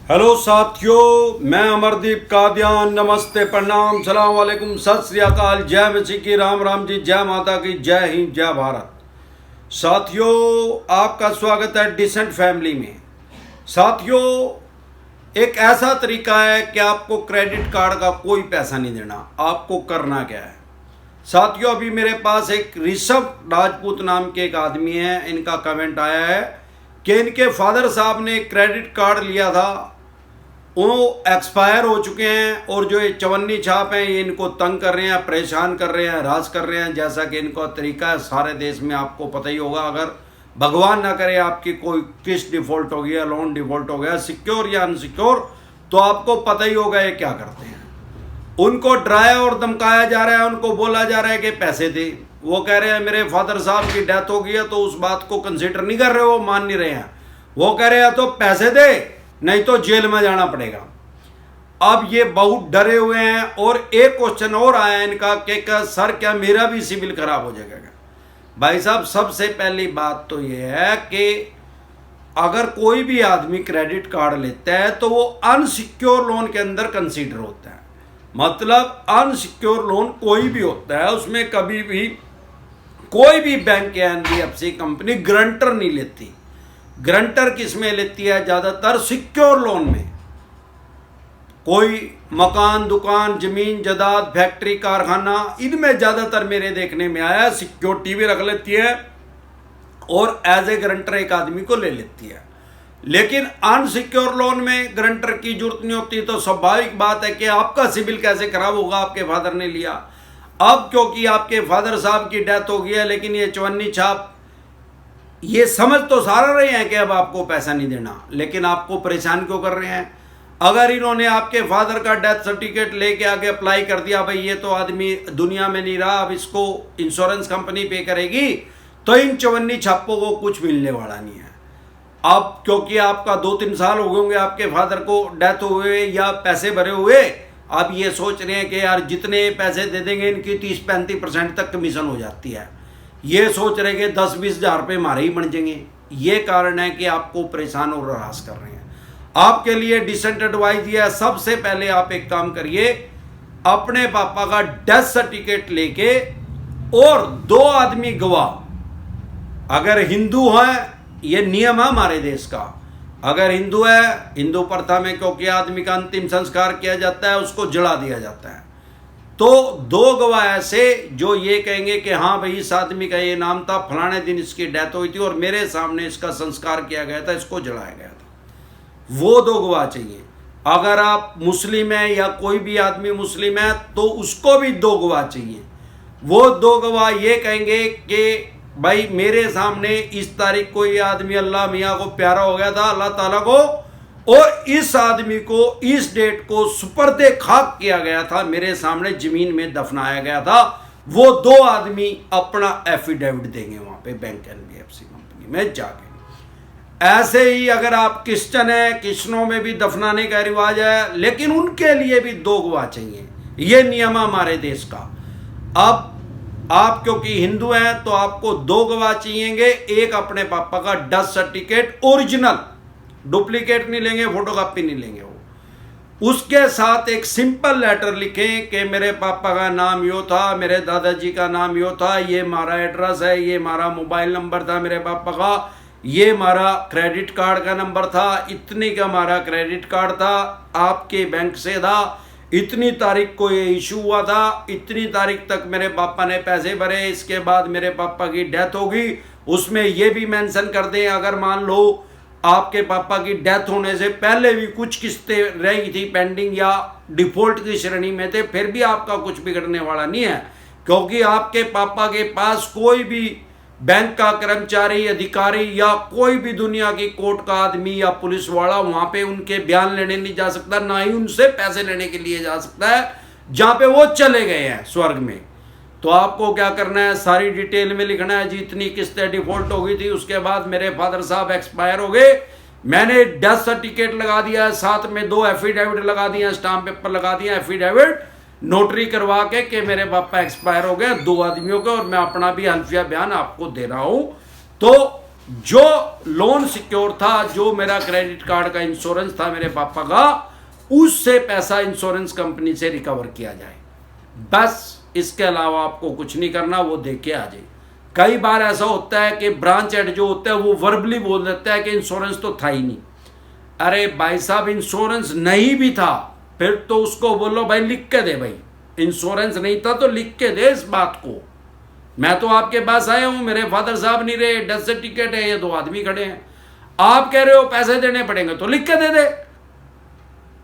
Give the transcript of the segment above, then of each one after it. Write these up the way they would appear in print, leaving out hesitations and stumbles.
Hello साथियों, मैं अमरदीप कादियान। नमस्ते, प्रणाम, सलाम वालेकुम, सत श्री अकाल, जय मसीह की, राम राम जी, जय माता की, जय हिंद, जय भारत। साथियों, आपका स्वागत है डिसेंट फैमिली में। साथियों, एक ऐसा तरीका है कि आपको क्रेडिट कार्ड का कोई पैसा नहीं देना। आपको करना क्या है साथियों? अभी मेरे पास एक ऋषभ राजपूत नाम के एक आदमी है, इनका कमेंट आया है कि इनके फादर साहब ने क्रेडिट कार्ड लिया था, वो एक्सपायर हो चुके हैं और जो ये चवन्नी छाप हैं ये इनको तंग कर रहे हैं, परेशान कर रहे हैं, हरास कर रहे हैं। जैसा कि इनका तरीका है, सारे देश में आपको पता ही होगा। अगर भगवान ना करे आपकी कोई किस्त डिफॉल्ट हो गया, लोन डिफॉल्ट हो गया, सिक्योर या अनसिक्योर, तो आपको पता ही होगा ये क्या करते हैं। उनको डराया और धमकाया जा रहा है, उनको बोला जा रहा है कि पैसे दे। वो कह रहे हैं मेरे फादर साहब की डेथ हो गई है, तो उस बात को कंसिडर नहीं कर रहे, वो मान नहीं रहे हैं। वो कह रहे हैं तो पैसे दे, नहीं तो जेल में जाना पड़ेगा। अब ये बहुत डरे हुए हैं। और एक क्वेश्चन और आया इनका कि सर क्या मेरा भी सिविल खराब हो जाएगा? भाई साहब, सबसे पहली बात तो ये है कि अगर कोई भी आदमी क्रेडिट कार्ड लेता है तो वो अनसिक्योर लोन के अंदर कंसीडर होता है। मतलब अनसिक्योर लोन कोई भी होता है, उसमें कभी भी कोई भी बैंक या एनबीएफसी कंपनी गारंटर नहीं लेती। गारंटर किस में लेती है? ज्यादातर सिक्योर लोन में। कोई मकान, दुकान, जमीन जायदाद, फैक्ट्री, कारखाना, इनमें ज्यादातर मेरे देखने में आया सिक्योरिटी भी रख लेती है और एज ए गारंटर एक आदमी को ले लेती है। लेकिन अनसिक्योर लोन में गारंटर की जरूरत नहीं होती। तो स्वाभाविक बात है कि आपका सिविल कैसे खराब होगा? आपके फादर ने लिया, अब क्योंकि आपके फादर साहब की डेथ हो गई है, लेकिन ये चवन्नी छाप ये समझ तो सारा रहे हैं कि अब आपको पैसा नहीं देना, लेकिन आपको परेशान क्यों कर रहे हैं? अगर इन्होंने आपके फादर का डेथ सर्टिफिकेट लेके आगे अप्लाई कर दिया, भाई ये तो आदमी दुनिया में नहीं रहा, अब इसको इंश्योरेंस कंपनी पे करेगी, तो इन चवन्नी छापों को कुछ मिलने वाला नहीं है। अब क्योंकि आपका 2-3 साल हो गए होंगे आपके फादर को डेथ हुए या पैसे भरे हुए, आप ये सोच रहे हैं कि यार जितने पैसे दे देंगे इनकी 30-35% तक कमीशन हो जाती है। ये सोच रहे कि 10-20 हज़ार रुपये हमारे ही बन जाएंगे। ये कारण है कि आपको परेशान और हरास कर रहे हैं। आपके लिए डिसेंट एडवाइस दिया है, सबसे पहले आप एक काम करिए, अपने पापा का डेथ सर्टिफिकेट लेके और 2 आदमी गवाह, अगर हिंदू है, ये नियम है हमारे देश का, अगर हिंदू है, हिंदू प्रथा में क्योंकि आदमी का अंतिम संस्कार किया जाता है, उसको जला दिया जाता है, तो 2 गवाह ऐसे जो ये कहेंगे कि हाँ भाई इस आदमी का ये नाम था, फलाने दिन इसकी डेथ हुई थी और मेरे सामने इसका संस्कार किया गया था, इसको जलाया गया था, वो 2 गवाह चाहिए। अगर आप मुस्लिम हैं या कोई भी आदमी मुस्लिम है तो उसको भी 2 गवाह चाहिए। वो 2 गवाह ये कहेंगे कि भाई मेरे सामने इस तारीख को ये आदमी अल्लाह मियाँ को प्यारा हो गया था, अल्लाह ताला को, और इस आदमी को इस डेट को सुपर्दे खाक किया गया था, मेरे सामने जमीन में दफनाया गया था। वो 2 आदमी अपना एफिडेविट देंगे वहां पे बैंक एनबीएफसी कंपनी में जाके। ऐसे ही अगर आप क्रिश्चन है, क्रिश्चनों में भी दफनाने का रिवाज है, लेकिन उनके लिए भी 2 गवाह चाहिए। ये नियम है हमारे देश का। अब आप क्योंकि हिंदू हैं तो आपको 2 गवाह चाहिएंगे। एक अपने पापा का डेथ सर्टिफिकेट ओरिजिनल, डुप्लीकेट नहीं लेंगे, फोटोकॉपी नहीं लेंगे। वो उसके साथ एक सिंपल लेटर लिखें कि मेरे पापा का नाम यो था, मेरे दादाजी का नाम यो था, ये हमारा एड्रेस है, ये हमारा मोबाइल नंबर था मेरे पापा का, ये हमारा क्रेडिट कार्ड का नंबर था, इतने का हमारा क्रेडिट कार्ड था, आपके बैंक से था, इतनी तारीख को ये इशू हुआ था, इतनी तारीख तक मेरे पापा ने पैसे भरे, इसके बाद मेरे पापा की डेथ होगी। उसमें ये भी मेंशन कर दें अगर मान लो आपके पापा की डेथ होने से पहले भी कुछ किस्तें रही थी पेंडिंग या डिफॉल्ट की श्रेणी में थे, फिर भी आपका कुछ बिगड़ने वाला नहीं है, क्योंकि आपके पापा के पास कोई भी बैंक का कर्मचारी, अधिकारी या कोई भी दुनिया की कोर्ट का आदमी या पुलिस वाला वहां पे उनके बयान लेने नहीं जा सकता, ना ही उनसे पैसे लेने के लिए जा सकता है जहां पे वो चले गए हैं स्वर्ग में। तो आपको क्या करना है, सारी डिटेल में लिखना है जी इतनी किस्तें डिफॉल्ट हो गई थी, उसके बाद मेरे फादर साहब एक्सपायर हो गए, मैंने डेथ सर्टिफिकेट लगा दिया, साथ में 2 एफिडेविट लगा दिया, स्टाम्प पेपर लगा दिया, एफिडेविट नोटरी करवा के कि मेरे पापा एक्सपायर हो गए 2 आदमियों के, और मैं अपना भी हल्फिया बयान आपको दे रहा हूं। तो जो लोन सिक्योर था, जो मेरा क्रेडिट कार्ड का इंश्योरेंस था मेरे पापा का, उससे पैसा इंश्योरेंस कंपनी से रिकवर किया जाए। बस इसके अलावा आपको कुछ नहीं करना, वो दे के आ जाए। कई बार ऐसा होता है कि ब्रांच हेड जो होता है वो वर्बली बोल देता है कि इंश्योरेंस तो था ही नहीं। अरे भाई साहब, इंश्योरेंस नहीं भी था फिर तो उसको बोलो भाई लिख के दे, भाई इंश्योरेंस नहीं था तो लिख के दे इस बात को। मैं तो आपके पास आया हूं, मेरे फादर साहब नहीं रहे, डेथ सर्टिफिकेट है, ये 2 आदमी खड़े हैं, आप कह रहे हो पैसे देने पड़ेंगे तो लिख के दे दे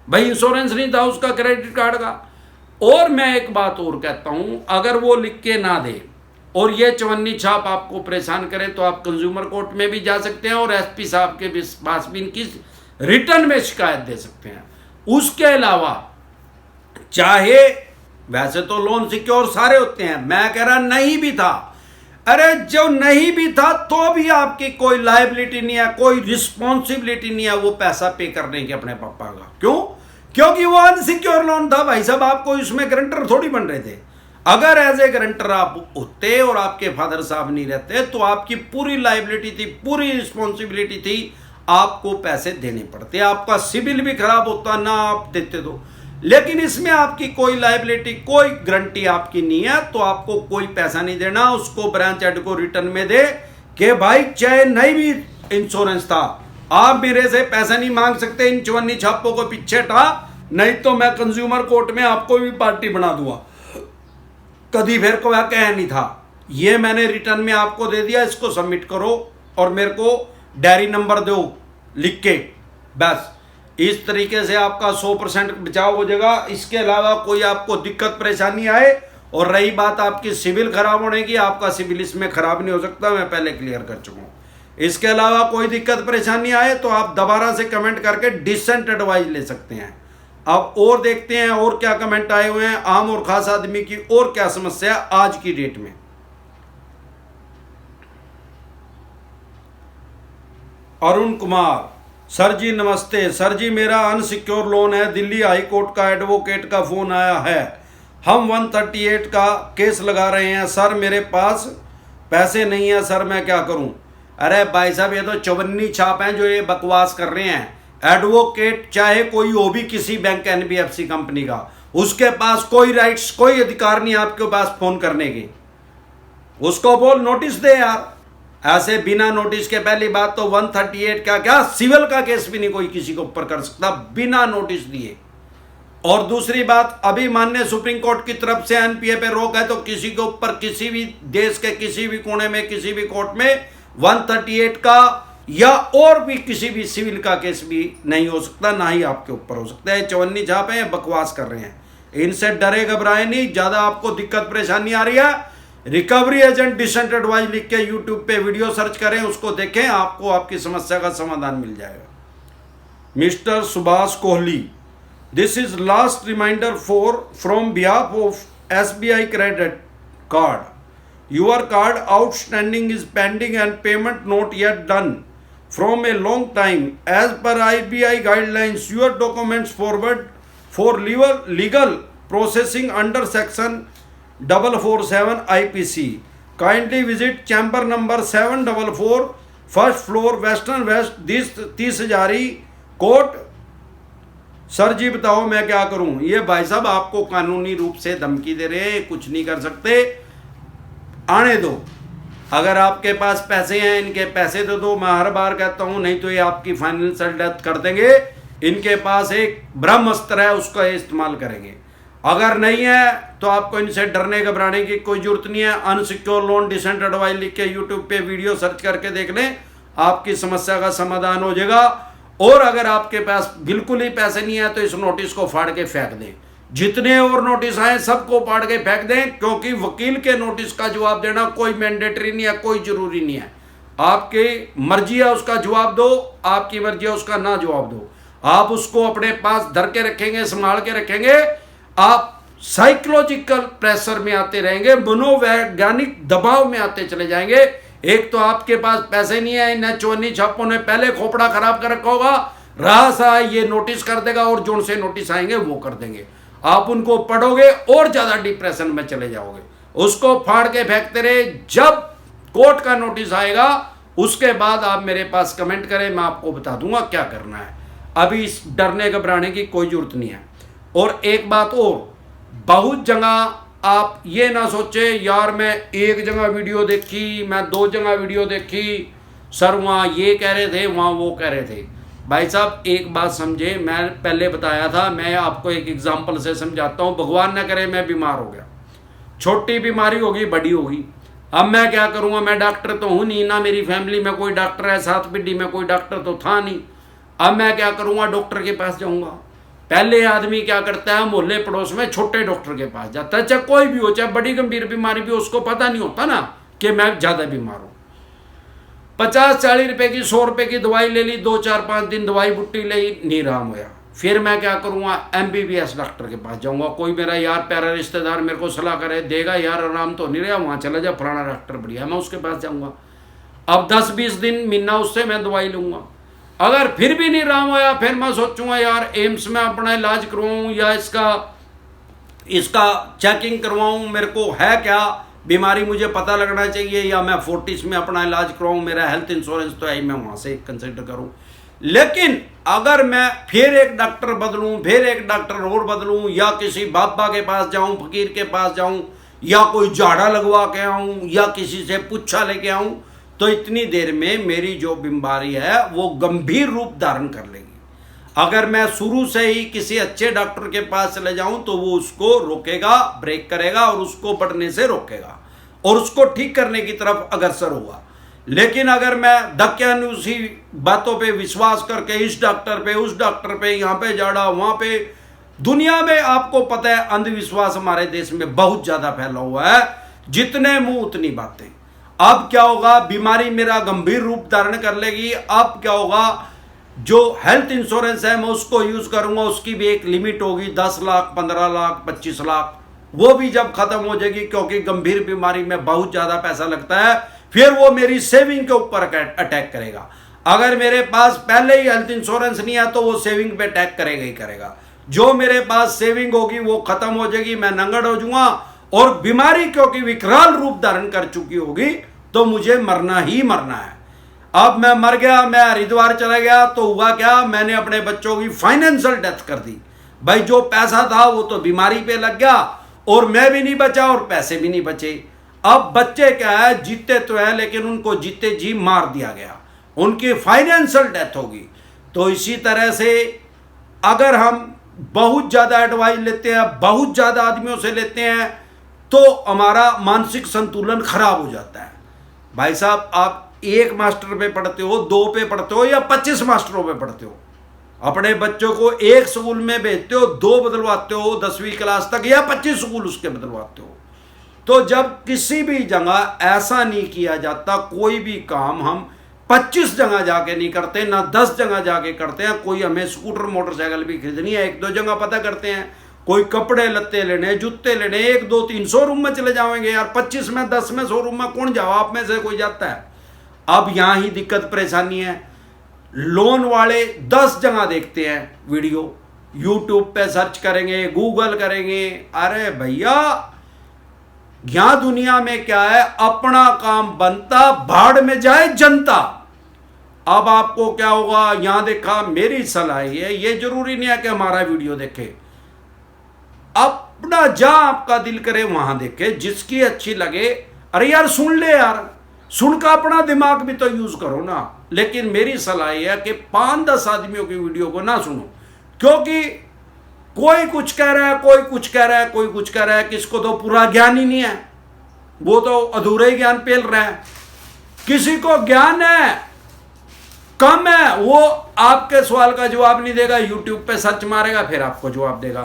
भाई, इंश्योरेंस नहीं था उसका क्रेडिट कार्ड का। और मैं एक बात और कहता हूं, अगर वो लिख के ना दे और ये चवन्नी छाप आपको परेशान करे तो आप कंज्यूमर कोर्ट में भी जा सकते हैं और एसपी साहब के पास भी इनकी रिटर्न में शिकायत दे सकते हैं। उसके अलावा चाहे वैसे तो लोन सिक्योर सारे होते हैं, मैं कह रहा नहीं भी था, अरे जो नहीं भी था तो भी आपकी कोई लायबिलिटी नहीं है, कोई रिस्पॉन्सिबिलिटी नहीं है वो पैसा पे करने की अपने पापा का। क्यों? क्योंकि वो अनसिक्योर लोन था भाई साहब, आपको इसमें गारंटर थोड़ी बन रहे थे। अगर एज ए गारंटर आप होते और आपके फादर साहब नहीं रहते तो आपकी पूरी लायबिलिटी थी, पूरी रिस्पॉन्सिबिलिटी थी, आपको पैसे देने पड़ते, आपका सिविल भी खराब होता ना आप देते तो। लेकिन इसमें आपकी कोई लायबिलिटी, कोई गारंटी आपकी नहीं है, तो आपको कोई पैसा नहीं देना, उसको ब्रांच हेड को रिटर्न में दे कि भाई चाहे नहीं भी इंश्योरेंस था, आप मेरे से पैसा नहीं मांग सकते, इन चवन्नी छापों को पीछे हटा, नहीं तो मैं कंज्यूमर कोर्ट में आपको भी पार्टी बना दूंगा। कभी फिर को कह नहीं था, ये मैंने रिटर्न में आपको दे दिया, इसको सबमिट करो और मेरे को डायरी नंबर दो लिख के, बस इस तरीके से आपका 100% बचाव हो जाएगा। इसके अलावा कोई आपको दिक्कत परेशानी आए, और रही बात आपकी सिविल खराब होने की, आपका सिविल इसमें खराब नहीं हो सकता, मैं पहले क्लियर कर चुका हूँ। इसके अलावा कोई दिक्कत परेशानी आए तो आप दोबारा से कमेंट करके डिसेंट एडवाइस ले सकते हैं। अब और देखते हैं और क्या कमेंट आए हुए हैं, आम और खास आदमी की और क्या समस्या आज की डेट में। अरुण कुमार, सर जी नमस्ते। सर जी मेरा अनसिक्योर लोन है, दिल्ली हाई कोर्ट का एडवोकेट का फोन आया है, हम 138 का केस लगा रहे हैं, सर मेरे पास पैसे नहीं है, सर मैं क्या करूं? अरे भाई साहब, ये तो चवन्नी छाप हैं जो ये बकवास कर रहे हैं। एडवोकेट चाहे कोई हो भी किसी बैंक एनबीएफसी कंपनी का, उसके पास कोई राइट्स, कोई अधिकार नहीं आपके पास फोन करने की। उसको बोल नोटिस दे यार, ऐसे बिना नोटिस के। पहली बात तो 138 का क्या सिविल का केस भी नहीं कोई किसी को ऊपर कर सकता बिना नोटिस दिए। और दूसरी बात, अभी माननीय सुप्रीम कोर्ट की तरफ से एनपीए पे रोक है, तो किसी के ऊपर किसी भी देश के किसी भी कोने में किसी भी कोर्ट में 138 का या और भी किसी भी सिविल का केस भी नहीं हो सकता, ना ही आपके ऊपर हो सकता है। चवन्नी छाप है, बकवास कर रहे हैं, इनसे डरे घबराए नहीं। ज्यादा आपको दिक्कत परेशानी आ रही है, रिकवरी एजेंट डिसेंट एडवाइस लिख के यूट्यूब पे वीडियो सर्च करें, उसको देखें, आपको आपकी समस्या का समाधान मिल जाएगा। Mister Subhash Kohli, this is last reminder from behalf of SBI credit card. Your card outstanding is pending and payment not yet done from a long time. As per RBI guidelines, your documents forward for legal processing under section 447 IPC. Kindly visit chamber number 744, first floor, Western West, 30 Hazari court. Sir ji बताओ मैं क्या करूं? ये भाई साहब आपको कानूनी रूप से धमकी दे रहे हैं, कुछ नहीं कर सकते, आने दो। अगर आपके पास पैसे हैं, इनके पैसे दे दो। मैं हर बार कहता हूं, नहीं तो ये आपकी फाइनेंशियल डेथ कर देंगे। इनके पास एक ब्रह्मास्त्र है, उसका ये इस्तेमाल करेंगे। अगर नहीं है तो आपको इनसे डरने घबराने की कोई जरूरत नहीं है। अनसिक्योर लोन डिसेंट एडवाइस लिख के यूट्यूब पे वीडियो सर्च करके देख लें, आपकी समस्या का समाधान हो जाएगा। और अगर आपके पास बिल्कुल ही पैसे नहीं है तो इस नोटिस को फाड़ के फेंक दें। जितने और नोटिस आए सबको पाड़ के फेंक दें, क्योंकि वकील के नोटिस का जवाब देना कोई मैंडेटरी नहीं है, कोई जरूरी नहीं है। आपकी मर्जी है उसका जवाब दो, आपकी मर्जी है उसका ना जवाब दो। आप उसको अपने पास धर के रखेंगे, संभाल के रखेंगे, आप साइकोलॉजिकल प्रेशर में आते रहेंगे, मनोवैज्ञानिक दबाव में आते चले जाएंगे। एक तो आपके पास पैसे नहीं है, इन चवन्नी छापों ने पहले खोपड़ा खराब कर रखा होगा, रहा सा ये नोटिस कर देगा और जो से नोटिस आएंगे वो कर देंगे। आप उनको पढ़ोगे और ज्यादा डिप्रेशन में चले जाओगे। उसको फाड़ के फेंकते रहे, जब कोर्ट का नोटिस आएगा उसके बाद आप मेरे पास कमेंट करें, मैं आपको बता दूंगा क्या करना है। अभी इस डरने घबराने की कोई जरूरत नहीं है। और एक बात और, बहुत जगह आप ये ना सोचे यार मैं एक जगह वीडियो देखी, मैं 2 जगह वीडियो देखी, सर वहाँ ये कह रहे थे, वहाँ वो कह रहे थे। भाई साहब एक बात समझे, मैं पहले बताया था, मैं आपको एक एग्जांपल से समझाता हूँ। भगवान ना करे मैं बीमार हो गया, छोटी बीमारी होगी बड़ी होगी, अब मैं क्या करूँगा? मैं डॉक्टर तो हूँ नहीं, ना मेरी फैमिली में कोई डॉक्टर है, साथ पीढ़ी में कोई डॉक्टर तो था नहीं। अब मैं क्या करूँगा? डॉक्टर के पास जाऊँगा। पहले आदमी क्या करता है, मोहल्ले पड़ोस में छोटे डॉक्टर के पास जाता है, चाहे कोई भी हो, चाहे बड़ी गंभीर बीमारी भी, उसको पता नहीं होता ना कि मैं ज़्यादा बीमार हूँ। 50-40 रुपए की 100 रुपए की दवाई ले ली, 2-4-5 दिन दवाई बुट्टी ली, नहीं आराम होया। फिर मैं क्या करूँगा? MBBS डॉक्टर के पास जाऊँगा। कोई मेरा यार प्यारा रिश्तेदार मेरे को सलाह करे, देगा यार आराम तो नहीं रहा, वहाँ चला जा, फलाना डॉक्टर बढ़िया, मैं उसके पास जाऊँगा। अब 10-20 दिन महीना उससे मैं दवाई लूँगा। अगर फिर भी नहीं आराम होया, फिर मैं सोचूंगा यार एम्स में अपना इलाज करवाऊँ या इसका चेकिंग करवाऊँ, मेरे को है क्या बीमारी, मुझे पता लगना चाहिए, या मैं फोर्टिस में अपना इलाज करवाऊँ, मेरा हेल्थ इंश्योरेंस तो है, मैं वहाँ से कंसिडर करूँ। लेकिन अगर मैं फिर एक डॉक्टर बदलूँ, फिर एक डॉक्टर और बदलूँ, या किसी बाबा के पास जाऊँ, फकीर के पास जाऊँ, या कोई झाड़ा लगवा के आऊँ, या किसी से पुच्छा लेके आऊँ, तो इतनी देर में मेरी जो बीमारी है वो गंभीर रूप धारण कर लेगी। अगर मैं शुरू से ही किसी अच्छे डॉक्टर के पास चले जाऊं तो वो उसको रोकेगा, ब्रेक करेगा और उसको बढ़ने से रोकेगा और उसको ठीक करने की तरफ अग्रसर होगा। लेकिन अगर मैं धक्यानुसी बातों पे विश्वास करके इस डॉक्टर पे, उस डॉक्टर पे, यहाँ पे झाड़ा, वहाँ पे, दुनिया में आपको पता है अंधविश्वास हमारे देश में बहुत ज्यादा फैला हुआ है, जितने मुंह उतनी बातें। अब क्या होगा? बीमारी मेरा गंभीर रूप धारण कर लेगी। अब क्या होगा? जो हेल्थ इंश्योरेंस है मैं उसको यूज करूंगा, उसकी भी एक लिमिट होगी, 10 लाख, 15 लाख, 25 लाख, वो भी जब खत्म हो जाएगी, क्योंकि गंभीर बीमारी में बहुत ज्यादा पैसा लगता है, फिर वो मेरी सेविंग के ऊपर अटैक करेगा। अगर मेरे पास पहले ही हेल्थ इंश्योरेंस नहीं है तो वो सेविंग पे अटैक करेगा ही करेगा। जो मेरे पास सेविंग होगी वो खत्म हो जाएगी, मैं नंगड़ हो जाऊंगा, और बीमारी क्योंकि विकराल रूप धारण कर चुकी होगी तो मुझे मरना ही मरना है। अब मैं मर गया, मैं हरिद्वार चला गया, तो हुआ क्या? मैंने अपने बच्चों की फाइनेंशियल डेथ कर दी। भाई जो पैसा था वो तो बीमारी पे लग गया, और मैं भी नहीं बचा और पैसे भी नहीं बचे। अब बच्चे क्या है, जीते तो है लेकिन उनको जीते जी मार दिया गया, उनकी फाइनेंशियल डेथ होगी। तो इसी तरह से अगर हम बहुत ज्यादा एडवाइस लेते हैं, बहुत ज्यादा आदमियों से लेते हैं, तो हमारा मानसिक संतुलन खराब हो जाता है। भाई साहब आप 1 मास्टर पे पढ़ते हो, 2 पे पढ़ते हो, या 25 मास्टरों पे पढ़ते हो, अपने बच्चों को एक स्कूल में भेजते हो, 2 बदलवाते हो 10वीं क्लास तक, या 25 स्कूल उसके बदलवाते हो। तो जब किसी भी जगह ऐसा नहीं किया जाता, कोई भी काम हम 25 जगह जाके नहीं करते, ना 10 जगह जाके करते हैं। कोई हमें स्कूटर मोटरसाइकिल भी खरीदनी है, 1-2 जगह पता करते हैं। कोई कपड़े लत्ते लेने, जूते लेने, 1-2-3 शोरूम में चले जाएंगे यार, 25 में 10 में शोरूम में कौन जाओ, आप में से कोई जाता है? अब यहां ही दिक्कत परेशानी है। लोन वाले 10 जगह देखते हैं वीडियो, यूट्यूब पे सर्च करेंगे, गूगल करेंगे। अरे भैया यहां दुनिया में क्या है, अपना काम बनता, भाड़ में जाए जनता। अब आपको क्या होगा? यहां देखा, मेरी सलाह है, ये जरूरी नहीं है कि हमारा वीडियो देखे, अपना जहां आपका दिल करे वहां देखे, जिसकी अच्छी लगे। अरे यार सुन ले यार, सुनकर अपना दिमाग भी तो यूज करो ना। लेकिन मेरी सलाह है कि 5-10 आदमियों की वीडियो को ना सुनो, क्योंकि कोई कुछ कह रहा है, कोई कुछ कह रहा है, कोई कुछ कह रहा है, किसको तो पूरा ज्ञान ही नहीं है, वो तो अधूरे ही ज्ञान पेल रहा है। किसी को ज्ञान है, कम है, वो आपके सवाल का जवाब नहीं देगा, यूट्यूब पे सर्च मारेगा फिर आपको जवाब देगा।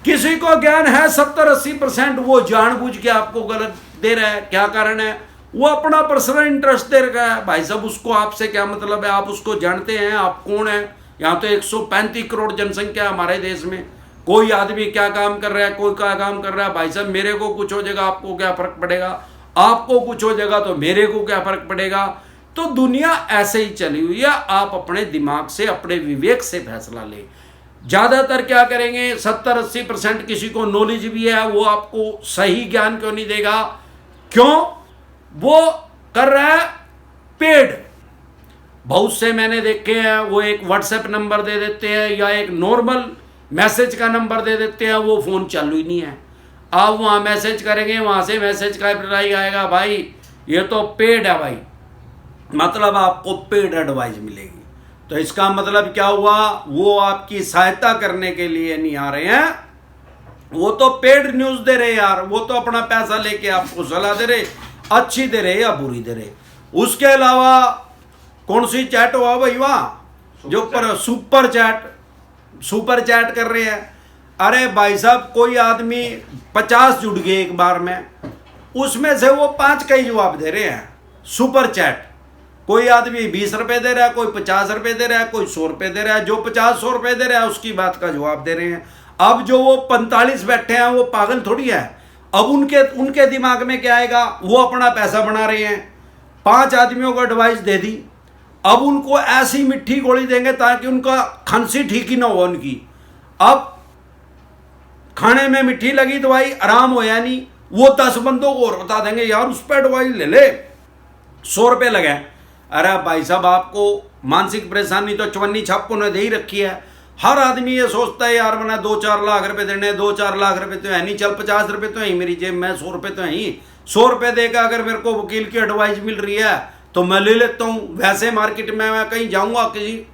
किसी को ज्ञान है 70-80%, वो जानबूझ के आपको गलत दे रहा है। क्या कारण है? वो अपना पर्सनल इंटरेस्ट दे रखा है। भाई साहब उसको आपसे क्या मतलब है? आप उसको जानते हैं? आप कौन है? यहाँ तो 135 करोड़ जनसंख्या है हमारे देश में, कोई आदमी क्या काम कर रहा है, कोई क्या काम कर रहा है। भाई साहब मेरे को कुछ हो जाएगा आपको क्या फर्क पड़ेगा, आपको कुछ हो जाएगा तो मेरे को क्या फर्क पड़ेगा। तो दुनिया ऐसे ही चली हुई है। आप अपने दिमाग से, अपने विवेक से फैसला ले। ज्यादातर क्या करेंगे, 70-80% किसी को नॉलेज भी है, वो आपको सही ज्ञान क्यों नहीं देगा? क्यों? वो कर रहा है पेड, बहुत से मैंने देखे हैं, वो एक व्हाट्सएप नंबर दे देते हैं या एक नॉर्मल मैसेज का नंबर दे देते हैं, वो फ़ोन चालू ही नहीं है। आप वहाँ मैसेज करेंगे, वहाँ से मैसेज का रिप्लाई आएगा, भाई ये तो पेड है भाई, मतलब आपको पेड एडवाइस मिलेगी। तो इसका मतलब क्या हुआ, वो आपकी सहायता करने के लिए नहीं आ रहे हैं, वो तो पेड न्यूज़ दे रहे यार, वो तो अपना पैसा लेके आपको सलाह दे रहे, अच्छी दे रहे या बुरी दे रहे। उसके अलावा कौन सी चैट हुआ भाई, वहाँ जो पर सुपर चैट कर रहे हैं। अरे भाई साहब, कोई आदमी 50 जुड़ गए एक बार में, उसमें से वो 5 का ही जवाब दे रहे हैं सुपर चैट। कोई आदमी 20 रुपए दे रहा है, कोई 50 रुपए दे रहा है, कोई 100 रुपए दे रहा है। जो 50-100 रुपए दे रहा है उसकी बात का जवाब दे रहे हैं। अब जो वो 45 बैठे हैं वो पागल थोड़ी है। अब उनके दिमाग में क्या आएगा, वो अपना पैसा बना रहे हैं, 5 आदमियों को एडवाइस दे दी, अब उनको ऐसी मिट्टी गोली देंगे ताकि उनका खांसी ठीक ही ना हो उनकी। अब खाने में मिट्टी लगी तो भाई आराम होया नहीं, वो 10 बंदों को और बता देंगे यार उस पर एडवाइस ले ले, 100 रुपये लगे। अरे भाई साहब, आपको मानसिक परेशानी तो चवन्नी छापों ने दे ही रखी है। हर आदमी ये सोचता है यार मैंने 2-4 लाख रुपए देने, 2-4 लाख रुपए तो है नहीं, चल 50 रुपए तो है ही मेरी जेब में, 100 रुपए तो है ही। 100 रुपये देकर अगर मेरे को वकील की एडवाइस मिल रही है तो मैं ले लेता हूँ। वैसे मार्केट में मैं कहीं जाऊँगा, किसी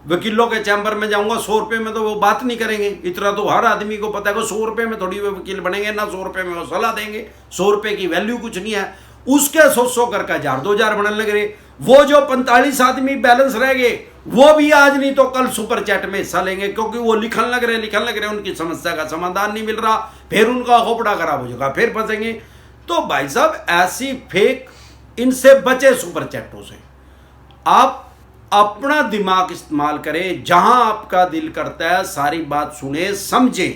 वकीलों के चैम्बर में जाऊँगा, 100 रुपये में तो वो बात नहीं करेंगे। इतना तो हर आदमी को पता है कि 100 रुपये में थोड़ी वो वकील बनेंगे ना, 100 रुपये में वो सलाह देंगे। 100 रुपये की वैल्यू कुछ नहीं है, उसके 100 करके 1000-2000 बनने लग रहे। वो जो 45 आदमी बैलेंस रह गए, वो भी आज नहीं तो कल सुपर चैट में हिस्सा लेंगे, क्योंकि वो लिखने लग रहे, उनकी समस्या का समाधान नहीं मिल रहा, फिर उनका खोपड़ा खराब हो जाएगा, फिर फंसेंगे। तो भाई साहब, ऐसी फेक, इनसे बचे सुपर चैटों से। आप अपना दिमाग इस्तेमाल करें, जहां आपका दिल करता है सारी बात सुने समझे,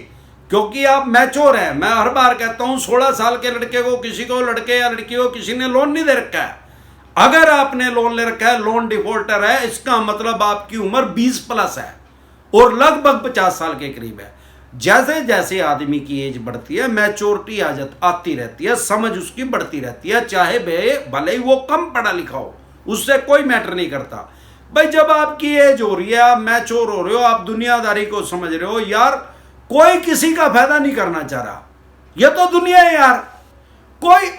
क्योंकि आप मैच्योर हैं। मैं हर बार कहता हूं 16 साल के लड़के को, किसी को लड़के या लड़की को किसी ने लोन नहीं दे रखा है। अगर आपने लोन ले रखा है, लोन डिफॉल्टर है, इसका मतलब आपकी उम्र 20+ है और लगभग 50 साल के करीब है। जैसे जैसे आदमी की एज बढ़ती है, मैच्योरिटी आती रहती है, समझ उसकी बढ़ती रहती है, चाहे भले ही वो कम पढ़ा लिखा हो, उससे कोई मैटर नहीं करता। भाई जब आपकी एज हो रही है, आप मैच्योर हो रहे हो, आप दुनियादारी को समझ रहे हो, यार कोई किसी का फायदा नहीं करना चाह रहा, यह तो दुनिया है यार। कोई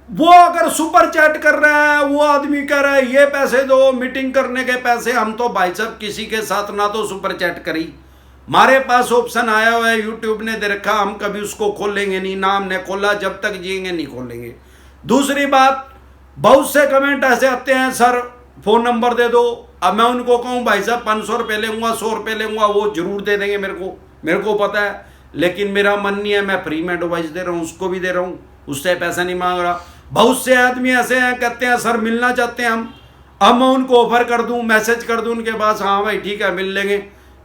वो अगर सुपर चैट कर रहा है, वो आदमी कह रहा है ये पैसे दो, मीटिंग करने के पैसे, हम तो भाई साहब किसी के साथ ना तो सुपर चैट करी, हमारे पास ऑप्शन आया हुआ है, यूट्यूब ने दे रखा, हम कभी उसको खोलेंगे नहीं, ना हमने खोला, जब तक जिएंगे नहीं खोलेंगे। दूसरी बात, बहुत से कमेंट ऐसे आते हैं, सर फोन नंबर दे दो। अब मैं उनको कहूँ भाई साहब 500 रुपये लेंगे, 100 रुपये लेंगे, वो जरूर दे देंगे मेरे को पता है, लेकिन मेरा मन नहीं है, मैं फ्री में एडवाइस दे रहा हूँ, उसको भी दे रहा हूँ, उससे पैसा नहीं मांग रहा। बहुत से आदमी ऐसे हैं, कहते हैं सर मिलना चाहते हैं हम, अब मैं उनको ऑफर कर दूं, मैसेज कर दूं उनके पास, हाँ भाई ठीक है मिल लेंगे,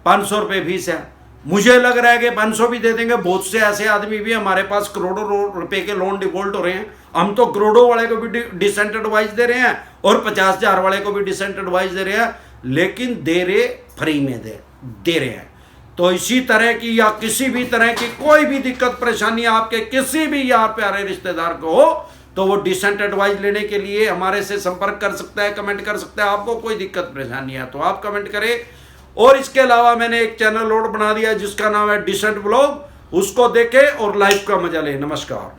500 रुपये फीस है। मुझे लग रहा है कि 500 भी दे देंगे। बहुत से ऐसे आदमी भी हमारे पास, करोड़ों रुपए के लोन डिफॉल्ट हो रहे हैं, हम तो करोड़ों वाले को भी डिसेंट एडवाइस दे रहे हैं और 50,000 वाले को भी डिसेंट एडवाइस दे रहे हैं, लेकिन दे रहे फ्री में दे रहे हैं। तो इसी तरह की या किसी भी तरह की कोई भी दिक्कत परेशानी आपके किसी भी यार प्यारे रिश्तेदार को हो, तो वो डिसेंट एडवाइस लेने के लिए हमारे से संपर्क कर सकता है, कमेंट कर सकता है। आपको कोई दिक्कत परेशानी है तो आप कमेंट करें। और इसके अलावा मैंने एक चैनल और बना दिया जिसका नाम है डिसेंट ब्लॉग, उसको देखें और लाइफ का मजा लें। नमस्कार।